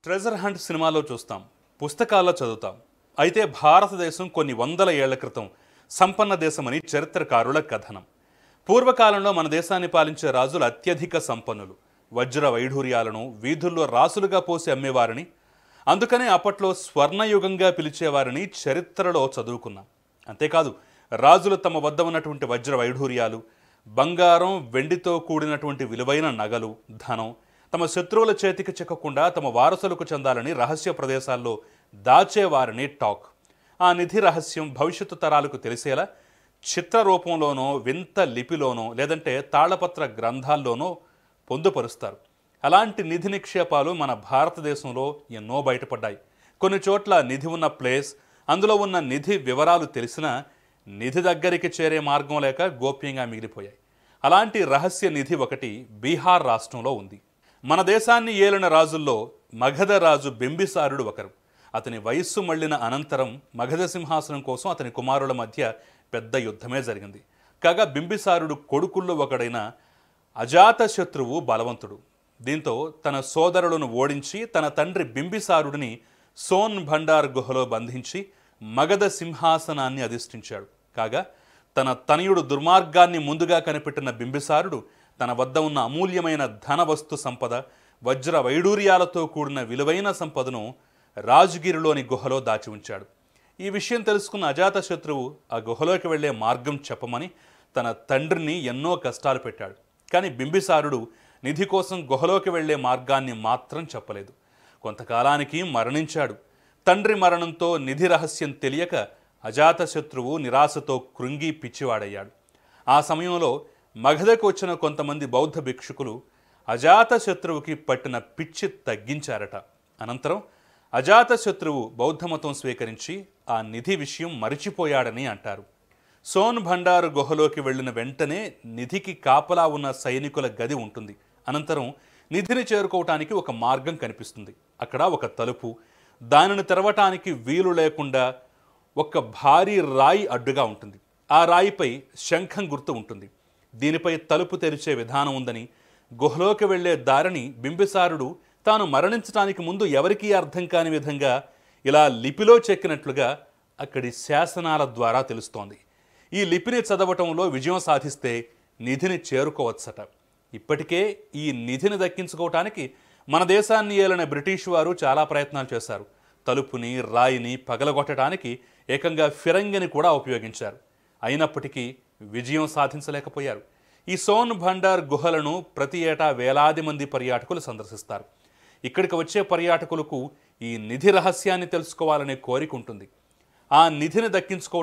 Treasure hunt సినిమాలో చూస్తాం, పుస్తకాల్లో చదువుతాం. అయితే భారతదేశం కొన్ని వందల ఏళ్ల క్రితం సంపన్న దేశమని చరిత్రకారుల కథనం. పూర్వకాలంలో మన దేశాన్ని పాలించే రాజులు అత్యధిక సంపన్నులు. వజ్ర వైఢూర్యాలను వీధుల్లో రాసులుగా పోసి అమ్మేవారిని, అందుకనే అప్పట్లో స్వర్ణయుగంగా పిలిచేవారిని చరిత్రలో చదువుకున్నాం. అంతేకాదు, రాజులు తమ వద్ద ఉన్నటువంటి వజ్ర వైఢూర్యాలు, బంగారం వెండితో కూడినటువంటి విలువైన నగలు, ధనం తమ శత్రువుల చేతికి చిక్కకుండా తమ వారసులకు చెందాలని రహస్య ప్రదేశాల్లో దాచేవారిని టాక్. ఆ నిధి రహస్యం భవిష్యత్తు తరాలకు తెలిసేలా చిత్ర రూపంలోనో, వింత లిపిలోనో, లేదంటే తాళపత్ర గ్రంథాల్లోనో పొందుపరుస్తారు. అలాంటి నిధి నిక్షేపాలు మన భారతదేశంలో ఎన్నో బయటపడ్డాయి. కొన్ని చోట్ల నిధి ఉన్న ప్లేస్, అందులో ఉన్న నిధి వివరాలు తెలిసినా నిధి దగ్గరికి చేరే మార్గం లేక గోప్యంగా మిగిలిపోయాయి. అలాంటి రహస్య నిధి ఒకటి బీహార్ రాష్ట్రంలో ఉంది. మన దేశాన్ని ఏలిన రాజుల్లో మగధ రాజు బింబిసారుడు ఒకరు. అతని వయస్సు మళ్లిన అనంతరం మగధ సింహాసనం కోసం అతని కుమారుల మధ్య పెద్ద యుద్ధమే జరిగింది. కాగా బింబిసారుడు కొడుకుల్లో ఒకడైన అజాతశత్రువు బలవంతుడు. దీంతో తన సోదరులను ఓడించి తన తండ్రి బింబిసారుడిని సోన్ భండార్ గుహలో బంధించి మగధ సింహాసనాన్ని అధిష్ఠించాడు. కాగా తన తనయుడు దుర్మార్గాన్ని ముందుగా కనిపెట్టిన బింబిసారుడు తన వద్ద ఉన్న అమూల్యమైన ధన వస్తు సంపద, వజ్ర వైడూర్యాలతో కూడిన విలువైన సంపదను రాజ్గిరిలోని గుహలో దాచి ఉంచాడు. ఈ విషయం తెలుసుకున్న అజాతశత్రువు ఆ గుహలోకి వెళ్లే మార్గం చెప్పమని తన తండ్రిని ఎన్నో కష్టాలు పెట్టాడు. కానీ బింబిసారుడు నిధి కోసం గుహలోకి వెళ్లే మార్గాన్ని మాత్రం చెప్పలేదు. కొంతకాలానికి మరణించాడు. తండ్రి మరణంతో నిధి రహస్యం తెలియక అజాతశత్రువు నిరాశతో కృంగి పిచ్చివాడయ్యాడు. ఆ సమయంలో మగధకు వచ్చిన కొంతమంది బౌద్ధ భిక్షుకులు అజాతశత్రువుకి పట్టిన పిచ్చి తగ్గించారట. అనంతరం అజాతశత్రువు బౌద్ధమతం స్వీకరించి ఆ నిధి విషయం మరిచిపోయాడని అంటారు. సోన్ భండారు గుహలోకి వెళ్లిన వెంటనే నిధికి కాపలా ఉన్న సైనికుల గది ఉంటుంది. అనంతరం నిధిని చేరుకోవటానికి ఒక మార్గం కనిపిస్తుంది. అక్కడ ఒక తలుపు, దానిని తెరవటానికి వీలు లేకుండా ఒక భారీ రాయి అడ్డుగా ఉంటుంది. ఆ రాయిపై శంఖం గుర్తు ఉంటుంది. దీనిపై తలుపు తెరిచే విధానం ఉందని, గుహలోకి వెళ్లే దారిని బింబిసారుడు తాను మరణించడానికి ముందు ఎవరికీ అర్థం కాని విధంగా ఇలా లిపిలో చెక్కినట్లుగా అక్కడి శాసనాల ద్వారా తెలుస్తోంది. ఈ లిపిని చదవటంలో విజయం సాధిస్తే నిధిని చేరుకోవచ్చట. ఇప్పటికే ఈ నిధిని దక్కించుకోవటానికి మన దేశాన్ని ఏలిన బ్రిటిష్ వారు చాలా ప్రయత్నాలు చేశారు. తలుపుని, రాయిని పగలగొట్టడానికి ఏకంగా ఫిరంగిని కూడా ఉపయోగించారు. అయినప్పటికీ విజయం సాధించలేకపోయారు. ఈ సోన్ భండార్ గుహలను ప్రతి ఏటా వేలాది మంది పర్యాటకులు సందర్శిస్తారు. ఇక్కడికి వచ్చే పర్యాటకులకు ఈ నిధి రహస్యాన్ని తెలుసుకోవాలనే కోరిక ఉంటుంది. ఆ నిధిని దక్కించుకోవడం